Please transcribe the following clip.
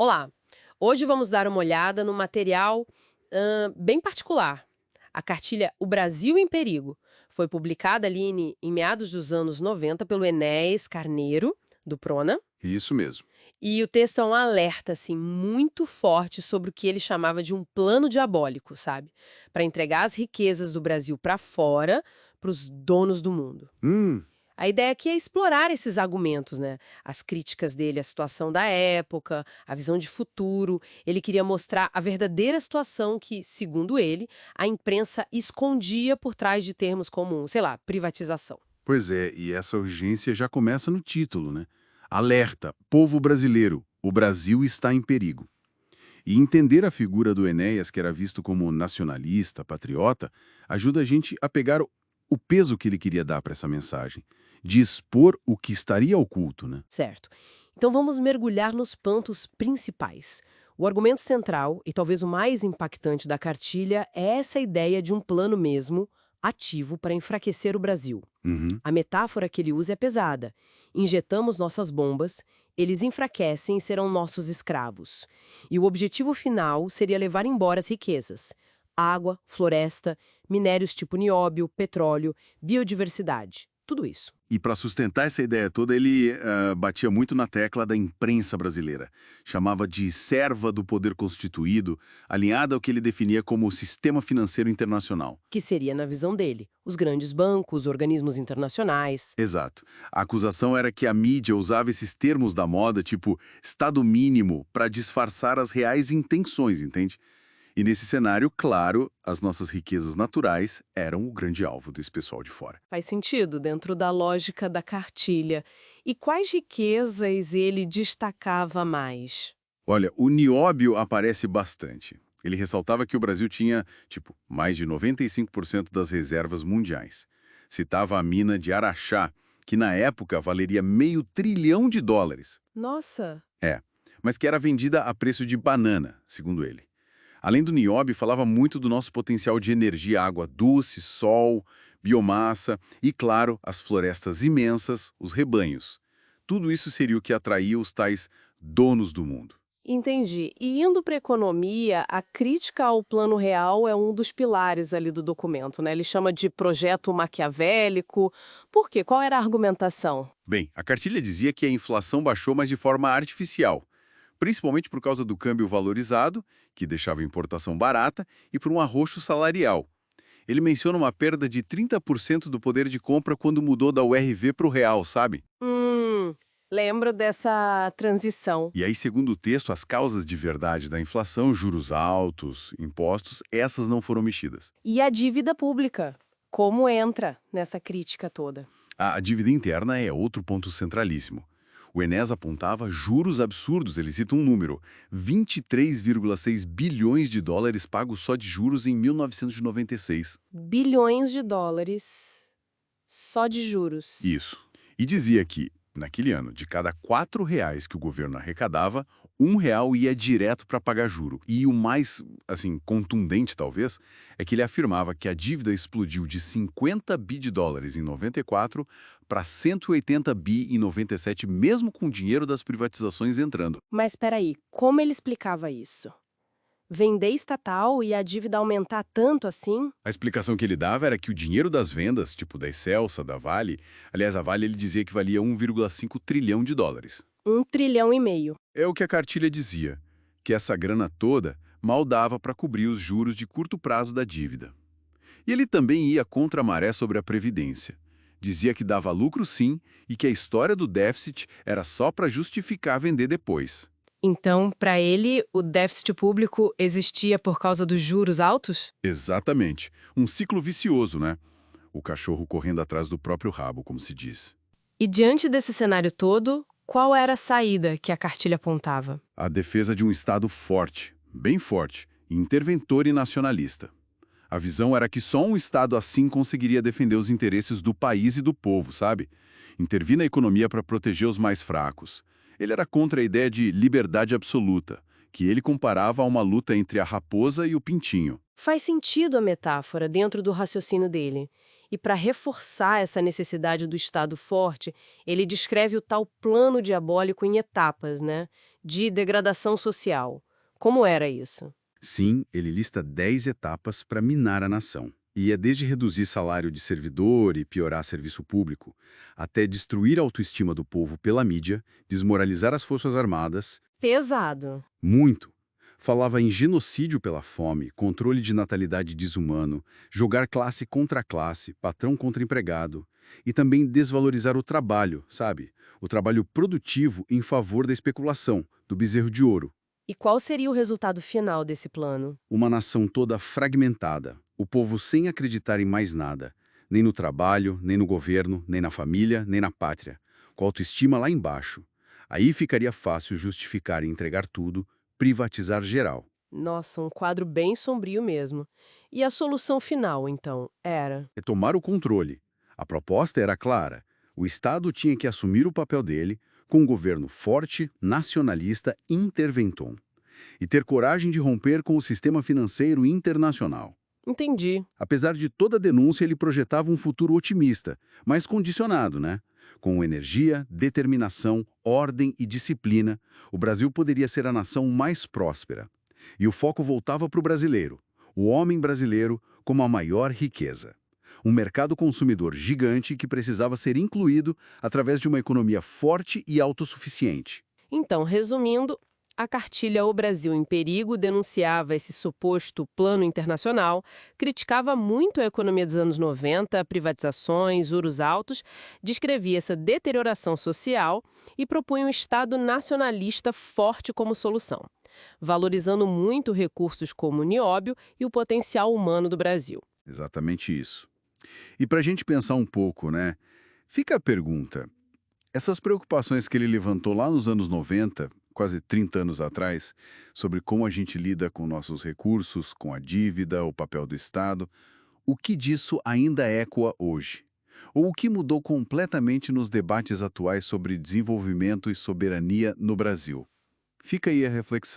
Olá! Hoje vamos dar uma olhada no material bem particular. A cartilha O Brasil em Perigo. Foi publicada ali em meados dos anos 90 pelo Enéas Carneiro, do Prona. Isso mesmo. E o texto é um alerta, assim, muito forte sobre o que ele chamava de um plano diabólico, sabe? Para entregar as riquezas do Brasil para fora, para os donos do mundo. Hum, A ideia aqui é explorar esses argumentos, né? As críticas dele à situação da época, a visão de futuro. Ele queria mostrar a verdadeira situação que, segundo ele, a imprensa escondia por trás de termos como, sei lá, privatização. pois é, e essa urgência já começa no título, né? Alerta, povo brasileiro, o Brasil está em perigo. E entender a figura do Enéas, que era visto como nacionalista, patriota, ajuda a gente a pegar o peso que ele queria dar para essa mensagem, de expor o que estaria oculto, né? Certo. Então vamos mergulhar nos pontos principais. O argumento central, e talvez o mais impactante da cartilha, é essa ideia de um plano mesmo, ativo, para enfraquecer o Brasil. Uhum. A metáfora que ele usa é pesada. Injetamos nossas bombas, eles enfraquecem e serão nossos escravos. E o objetivo final seria levar embora as riquezas: água, floresta, minérios tipo nióbio, petróleo, biodiversidade. Tudo isso. E para sustentar essa ideia toda, ele batia muito na tecla da imprensa brasileira. Chamava de serva do poder constituído, alinhada ao que ele definia como o sistema financeiro internacional. Que seria, na visão dele, os grandes bancos, organismos internacionais. Exato. A acusação era que a mídia usava esses termos da moda, tipo Estado mínimo, para disfarçar as reais intenções, entende? E nesse cenário, claro, as nossas riquezas naturais eram o grande alvo desse pessoal de fora. Faz sentido dentro da lógica da cartilha. E quais riquezas ele destacava mais? Olha, o nióbio aparece bastante. Ele ressaltava que o Brasil tinha, tipo, mais de 95% das reservas mundiais. Citava a mina de Araxá, que na época valeria $500 bilhão. Nossa! É, mas que era vendida a preço de banana, segundo ele. Além do nióbio, falava muito do nosso potencial de energia, água doce, sol, biomassa e, claro, as florestas imensas, os rebanhos. Tudo isso seria o que atraía os tais donos do mundo. Entendi. E indo para a economia, a crítica ao plano real é um dos pilares ali do documento, né? Ele chama de projeto maquiavélico. Por quê? Qual era a argumentação? Bem, a cartilha dizia que a inflação baixou, mas de forma artificial, principalmente por causa do câmbio valorizado, que deixava a importação barata, e por um arroxo salarial. Ele menciona uma perda de 30% do poder de compra quando mudou da URV para o real, sabe? Hum, lembro dessa transição. E aí, segundo o texto, as causas de verdade da inflação, juros altos, impostos, essas não foram mexidas. E a dívida pública? Como entra nessa crítica toda? A dívida interna é outro ponto centralíssimo. O Enéas apontava juros absurdos, ele cita um número, 23,6 bilhões de dólares pagos só de juros em 1996. Bilhões de dólares só de juros. Isso. E dizia que, naquele ano, de cada R$ 4 que o governo arrecadava, R$ 1 ia direto para pagar juro. E o mais, assim, contundente, talvez, é que ele afirmava que a dívida explodiu de 50 bi de dólares em 94 para 180 bi em 97, mesmo com o dinheiro das privatizações entrando. Mas espera aí, como ele explicava isso? Vender estatal e a dívida aumentar tanto assim? A explicação que ele dava era que o dinheiro das vendas, tipo da Excelsa, da Vale, aliás, a Vale ele dizia que valia 1,5 trilhão de dólares. 1,5 trilhão. É o que a cartilha dizia, que essa grana toda mal dava para cobrir os juros de curto prazo da dívida. E ele também ia contra a maré sobre a Previdência. Dizia que dava lucro sim e que a história do déficit era só para justificar vender depois. Então, para ele, o déficit público existia por causa dos juros altos? Exatamente. Um ciclo vicioso, né? O cachorro correndo atrás do próprio rabo, como se diz. E diante desse cenário todo, qual era a saída que a cartilha apontava? A defesa de um Estado forte, bem forte, interventor e nacionalista. A visão era que só um Estado assim conseguiria defender os interesses do país e do povo, sabe? Intervir na economia para proteger os mais fracos. Ele era contra a ideia de liberdade absoluta, que ele comparava a uma luta entre a raposa e o pintinho. Faz sentido a metáfora dentro do raciocínio dele. E para reforçar essa necessidade do Estado forte, ele descreve o tal plano diabólico em etapas, né? De degradação social. Como era isso? Sim, ele lista 10 etapas para minar a nação. E é desde reduzir salário de servidor e piorar serviço público, até destruir a autoestima do povo pela mídia, desmoralizar as forças armadas. Pesado. Muito. Falava em genocídio pela fome, controle de natalidade desumano, jogar classe contra classe, patrão contra empregado, e também desvalorizar o trabalho, sabe? O trabalho produtivo em favor da especulação, do bezerro de ouro. E qual seria o resultado final desse plano? Uma nação toda fragmentada, o povo sem acreditar em mais nada, nem no trabalho, nem no governo, nem na família, nem na pátria, com a autoestima lá embaixo. Aí ficaria fácil justificar e entregar tudo, privatizar geral. Nossa, um quadro bem sombrio mesmo. E a solução final, então, era? Retomar o controle. A proposta era clara. O Estado tinha que assumir o papel dele com um governo forte, nacionalista, interventor. E ter coragem de romper com o sistema financeiro internacional. Entendi. Apesar de toda a denúncia, ele projetava um futuro otimista, mas condicionado, né? Com energia, determinação, ordem e disciplina, o Brasil poderia ser a nação mais próspera. E o foco voltava para o brasileiro, o homem brasileiro como a maior riqueza. Um mercado consumidor gigante que precisava ser incluído através de uma economia forte e autossuficiente. Então, resumindo, a cartilha O Brasil em Perigo denunciava esse suposto plano internacional, criticava muito a economia dos anos 90, privatizações, juros altos, descrevia essa deterioração social e propunha um Estado nacionalista forte como solução, valorizando muito recursos como o nióbio e o potencial humano do Brasil. Exatamente isso. E para a gente pensar um pouco, né? Fica a pergunta. Essas preocupações que ele levantou lá nos anos 90, quase 30 anos atrás, sobre como a gente lida com nossos recursos, com a dívida, o papel do Estado, o que disso ainda ecoa hoje? Ou o que mudou completamente nos debates atuais sobre desenvolvimento e soberania no Brasil? Fica aí a reflexão.